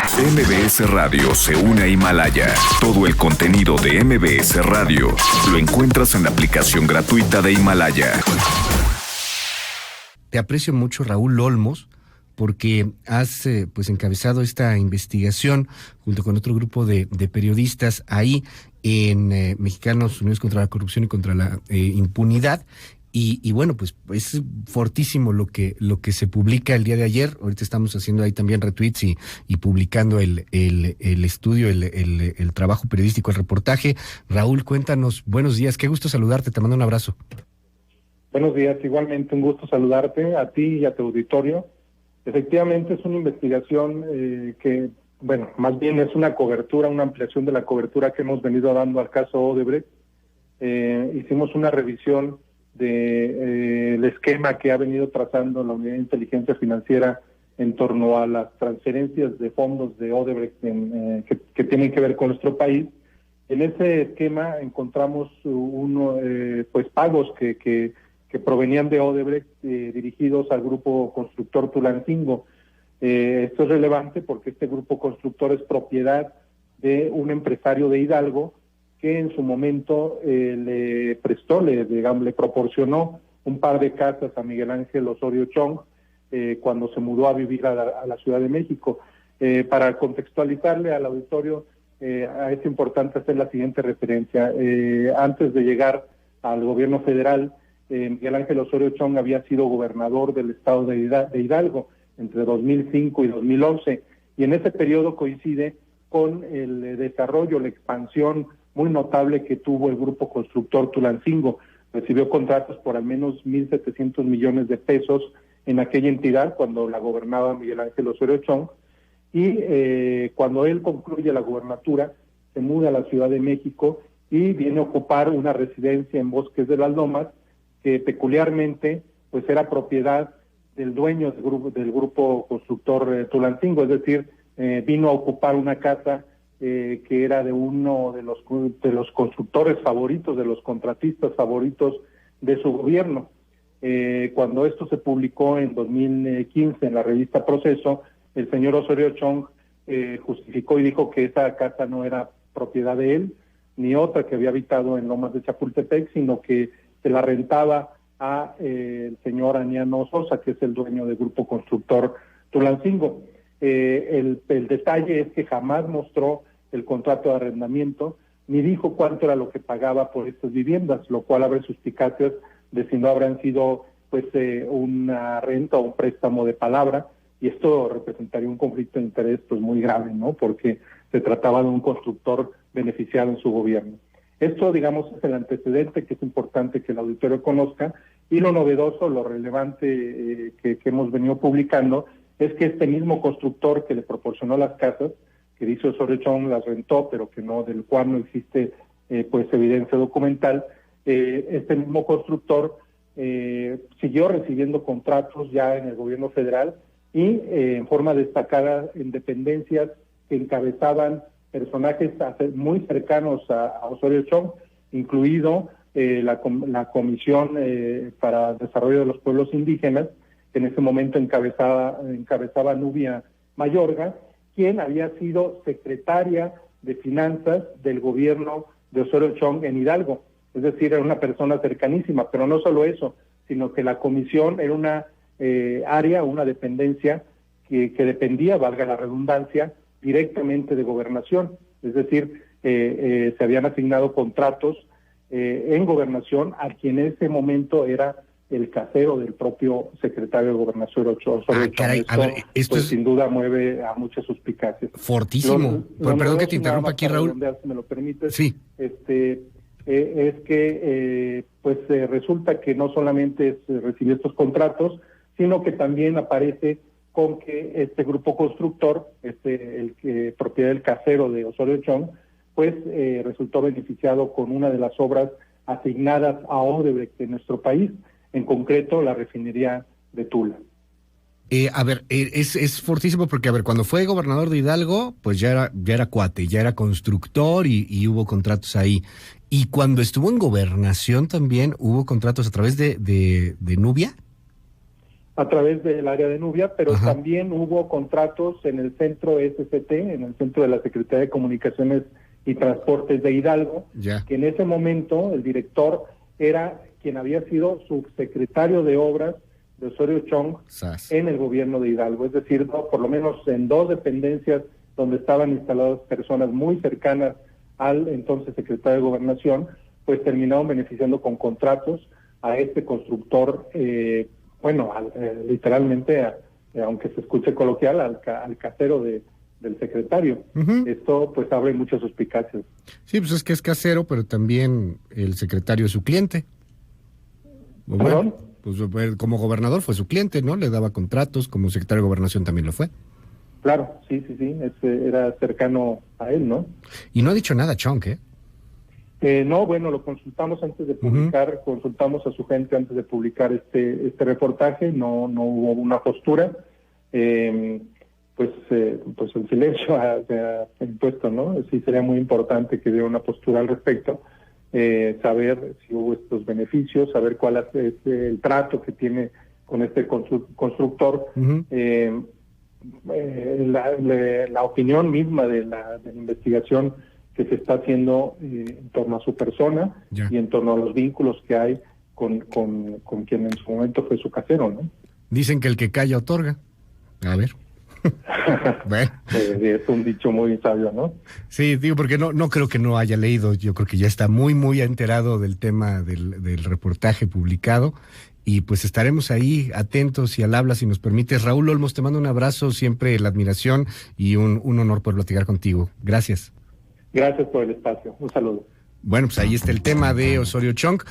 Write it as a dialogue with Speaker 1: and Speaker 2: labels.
Speaker 1: MBS Radio se une a Himalaya. Todo el contenido de MBS Radio lo encuentras en la aplicación gratuita de Himalaya.
Speaker 2: Te aprecio mucho, Raúl Olmos, porque has pues encabezado esta investigación junto con otro grupo de periodistas ahí en Mexicanos Unidos contra la Corrupción y contra la Impunidad. Y bueno, pues es fortísimo lo que se publica el día de ayer. Ahorita estamos haciendo ahí también retweets y publicando el estudio, el trabajo periodístico, el reportaje. Raúl, cuéntanos, buenos días, qué gusto saludarte, te mando un abrazo.
Speaker 3: Buenos días, igualmente un gusto saludarte a ti y a tu auditorio. Efectivamente es una investigación que, bueno, más bien es una cobertura, una ampliación de la cobertura que hemos venido dando al caso Odebrecht. Hicimos una revisión del esquema que ha venido trazando la Unidad de Inteligencia Financiera en torno a las transferencias de fondos de Odebrecht que tienen que ver con nuestro país. En ese esquema encontramos pues pagos que provenían de Odebrecht dirigidos al grupo constructor Tulancingo. Esto es relevante porque este grupo constructor es propiedad de un empresario de Hidalgo que en su momento le proporcionó un par de casas a Miguel Ángel Osorio Chong cuando se mudó a vivir a la Ciudad de México. Para contextualizarle al auditorio, es importante hacer la siguiente referencia. Antes de llegar al gobierno federal, Miguel Ángel Osorio Chong había sido gobernador del estado de Hidalgo entre 2005 y 2011, y en ese periodo coincide con el desarrollo, la expansión muy notable que tuvo el grupo constructor Tulancingo. Recibió contratos por al menos 1.700 millones de pesos en aquella entidad cuando la gobernaba Miguel Ángel Osorio Chong, y cuando él concluye la gubernatura, se muda a la Ciudad de México y viene a ocupar una residencia en Bosques de las Lomas, que peculiarmente pues era propiedad del dueño del grupo constructor Tulancingo, es decir, vino a ocupar una casa que era de uno de los constructores favoritos, de los contratistas favoritos de su gobierno. Cuando esto se publicó en 2015 en la revista Proceso, el señor Osorio Chong justificó y dijo que esa casa no era propiedad de él, ni otra que había habitado en Lomas de Chapultepec, sino que se la rentaba a el señor Aniano Sosa, que es el dueño del grupo constructor Tulancingo. El detalle es que jamás mostró el contrato de arrendamiento, ni dijo cuánto era lo que pagaba por estas viviendas, lo cual abre suspicacias de si no habrán sido pues una renta o un préstamo de palabra, y esto representaría un conflicto de interés pues muy grave, ¿no? Porque se trataba de un constructor beneficiado en su gobierno. Esto, digamos, es el antecedente que es importante que el auditorio conozca, y lo novedoso, lo relevante que hemos venido publicando es que este mismo constructor que le proporcionó las casas, que dice Osorio Chong las rentó, pero que no, del cual no existe pues evidencia documental, este mismo constructor siguió recibiendo contratos ya en el gobierno federal y en forma destacada en dependencias que encabezaban personajes muy cercanos a Osorio Chong, incluido la Comisión para el Desarrollo de los Pueblos Indígenas, que en ese momento encabezaba Nubia Mayorga, quien había sido secretaria de Finanzas del gobierno de Osorio Chong en Hidalgo. Es decir, era una persona cercanísima, pero no solo eso, sino que la comisión era una área, una dependencia que dependía, valga la redundancia, directamente de gobernación. Es decir, se habían asignado contratos en gobernación a quien en ese momento era el casero del propio secretario de Gobernación Osorio Chong.
Speaker 2: Caray, a ver, esto
Speaker 3: pues,
Speaker 2: es
Speaker 3: sin duda mueve a muchas suspicacias.
Speaker 2: Fortísimo. Perdón que te interrumpa aquí, Raúl.
Speaker 3: Si me lo permites.
Speaker 2: Sí.
Speaker 3: Es que resulta que no solamente recibió estos contratos, sino que también aparece con que este grupo constructor, propiedad del casero de Osorio Chong, pues resultó beneficiado con una de las obras asignadas a Odebrecht en nuestro país, en concreto la refinería de Tula.
Speaker 2: Es fortísimo porque, cuando fue gobernador de Hidalgo, pues ya era cuate, ya era constructor y hubo contratos ahí. Y cuando estuvo en gobernación también hubo contratos a través de Nubia.
Speaker 3: a través del área de Nubia, pero
Speaker 2: Ajá.
Speaker 3: también hubo contratos en el centro SCT, en el centro de la Secretaría de Comunicaciones y Transportes de Hidalgo,
Speaker 2: Ya.
Speaker 3: que en ese momento el director era quien había sido subsecretario de Obras de Osorio Chong
Speaker 2: Sas.
Speaker 3: en el gobierno de Hidalgo, es decir, por lo menos en 2 dependencias donde estaban instaladas personas muy cercanas al entonces secretario de Gobernación, pues terminaron beneficiando con contratos a este constructor, literalmente, aunque se escuche coloquial, al casero del secretario.
Speaker 2: Ujú.
Speaker 3: Esto pues abre muchas suspicacias.
Speaker 2: Sí, pues es que es casero, pero también el secretario es su cliente. O
Speaker 3: ¿Perdón?
Speaker 2: pues como gobernador fue su cliente, ¿no? Le daba contratos, como secretario de Gobernación también lo fue.
Speaker 3: Claro, sí, era cercano a él, ¿no?
Speaker 2: Y no ha dicho nada Chong, ¿eh?
Speaker 3: No, bueno, lo consultamos antes de publicar, consultamos a su gente antes de publicar este reportaje, no hubo una postura, pues el silencio se ha impuesto, ¿no? Sí sería muy importante que diera una postura al respecto, saber si hubo estos beneficios, saber cuál es el trato que tiene con este constructor, la opinión misma de la investigación que se está haciendo en torno a su persona
Speaker 2: Ya.
Speaker 3: y en torno a los vínculos que hay con quien en su momento fue su casero, ¿no?
Speaker 2: Dicen que el que calla otorga. A ver. Bueno.
Speaker 3: Es un dicho muy sabio, ¿no?
Speaker 2: Sí, digo, porque no creo que no haya leído, yo creo que ya está muy enterado del tema del reportaje publicado, y pues estaremos ahí atentos y al habla, si nos permites. Raúl Olmos, te mando un abrazo, siempre la admiración y un honor poder platicar contigo. Gracias.
Speaker 3: Gracias por el espacio. Un saludo.
Speaker 2: Bueno, pues ahí está el tema de Osorio Chong.